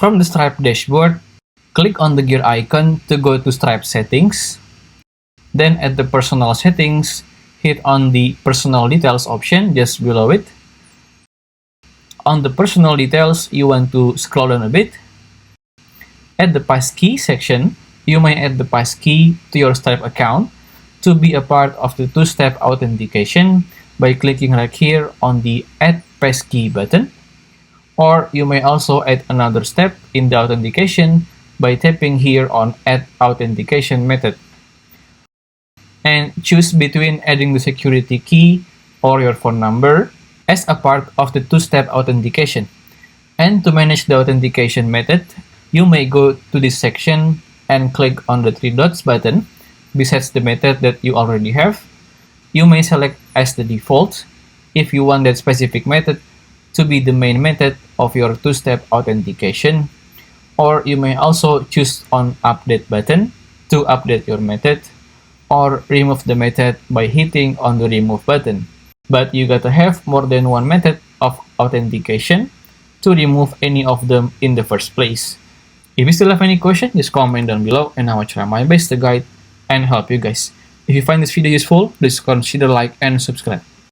From the Stripe dashboard, click on the gear icon to go to Stripe settings. Then at the personal settings, hit on the personal details option just below it. On the personal details, you want to scroll down a bit. At the passkey section, you may add the passkey to your Stripe account to be a part of the two-step authentication by clicking right here on the Add Passkey button. Or you may also add another step in the authentication by tapping here on Add Authentication Method. And choose between adding the security key or your phone number as a part of the two-step authentication. And to manage the authentication method, you may go to this section and click on the three dots button besides the method that you already have. You may select as the default if you want that specific method to be the main method of your two-step authentication, or you may also choose on update button to update your method, or remove the method by hitting on the remove button. But you gotta have more than one method of authentication to remove any of them in the first place. If you still have any question, just comment down below and I will try my best to guide and help you guys. If you find this video useful, please consider like and subscribe.